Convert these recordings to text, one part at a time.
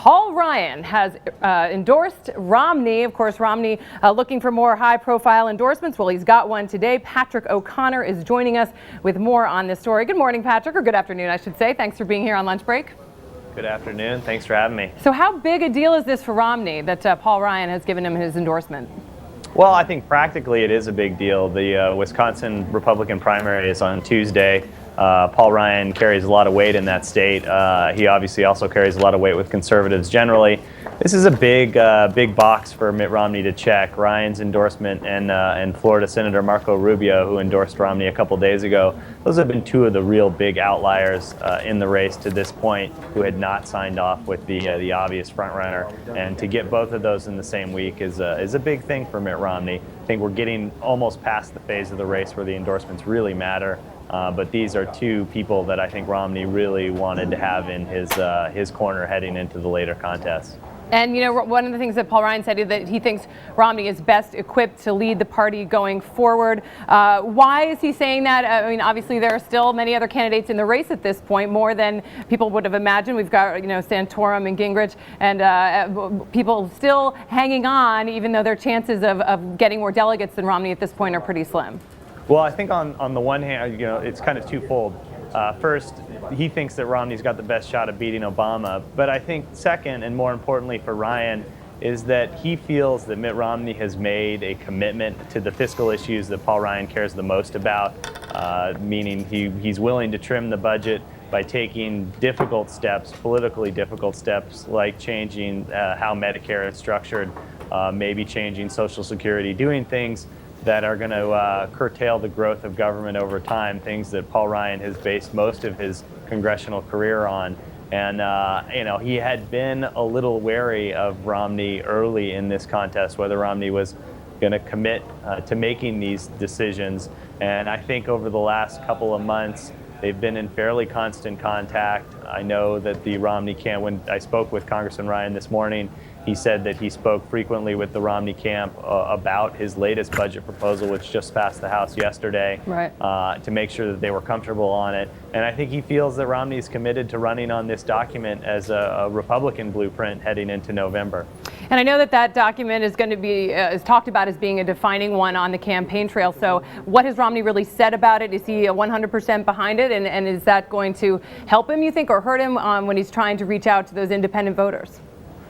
Paul Ryan has endorsed Romney. Of course, Romney looking for more high-profile endorsements. Well, he's got one today. Patrick O'Connor is joining us with more on this story. Good morning, Patrick, or good afternoon, I should say. Thanks for being here on Lunch Break. Good afternoon. Thanks for having me. So how big a deal is this for Romney that Paul Ryan has given him his endorsement? Well, I think practically it is a big deal. The Wisconsin Republican primary is on Tuesday. Paul Ryan carries a lot of weight in that state. He obviously also carries a lot of weight with conservatives generally. This is a big box for Mitt Romney to check. Ryan's endorsement and Florida Senator Marco Rubio, who endorsed Romney a couple days ago, those have been two of the real big outliers in the race to this point who had not signed off with the obvious frontrunner. And to get both of those in the same week is a big thing for Mitt Romney. I think we're getting almost past the phase of the race where the endorsements really matter. But these are two people that I think Romney really wanted to have in his corner heading into the later contests. And, you know, one of the things that Paul Ryan said is that he thinks Romney is best equipped to lead the party going forward. Why is he saying that? I mean, obviously, there are still many other candidates in the race at this point, more than people would have imagined. We've got, you know, Santorum and Gingrich and people still hanging on, even though their chances of getting more delegates than Romney at this point are pretty slim. Well, I think on the one hand, you know, it's kind of twofold. First, he thinks that Romney's got the best shot at beating Obama. But I think second, and more importantly for Ryan, is that he feels that Mitt Romney has made a commitment to the fiscal issues that Paul Ryan cares the most about, meaning he's willing to trim the budget by taking difficult steps, politically difficult steps, like changing how Medicare is structured, maybe changing Social Security, doing things that are going to curtail the growth of government over time, things that Paul Ryan has based most of his congressional career on. And, you know, he had been a little wary of Romney early in this contest, whether Romney was going to commit to making these decisions. And I think over the last couple of months, they've been in fairly constant contact. I know that the Romney camp, when I spoke with Congressman Ryan this morning, he said that he spoke frequently with the Romney camp about his latest budget proposal, which just passed the House yesterday, right, to make sure that they were comfortable on it. And I think he feels that Romney is committed to running on this document as a Republican blueprint heading into November. And I know that that document is going to be is talked about as being a defining one on the campaign trail. So what has Romney really said about it? Is he 100% behind it? And is that going to help him, you think, or hurt him when he's trying to reach out to those independent voters?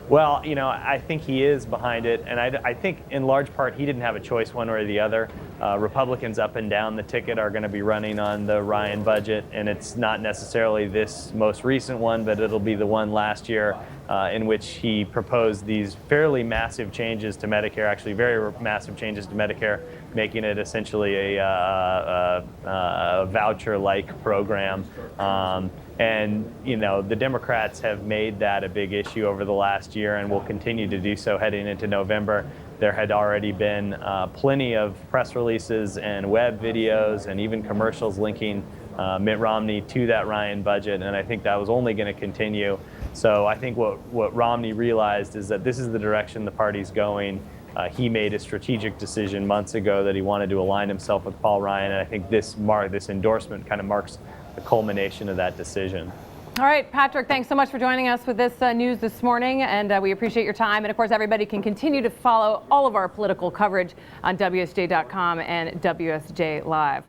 Well, you know, I think he is behind it, and I think in large part he didn't have a choice one way or the other. Republicans up and down the ticket are going to be running on the Ryan budget, and it's not necessarily this most recent one, but it'll be the one last year in which he proposed these fairly massive changes to Medicare, actually very massive changes to Medicare, making it essentially a voucher-like program. And, you know, the Democrats have made that a big issue over the last year and will continue to do so heading into November. There had already been plenty of press releases and web videos and even commercials linking Mitt Romney to that Ryan budget, and I think that was only going to continue. So I think what Romney realized is that this is the direction the party's going. He made a strategic decision months ago that he wanted to align himself with Paul Ryan, and I think this endorsement kind of marks the culmination of that decision. All right, Patrick, thanks so much for joining us with this news this morning, and we appreciate your time. And of course, everybody can continue to follow all of our political coverage on WSJ.com and WSJ Live.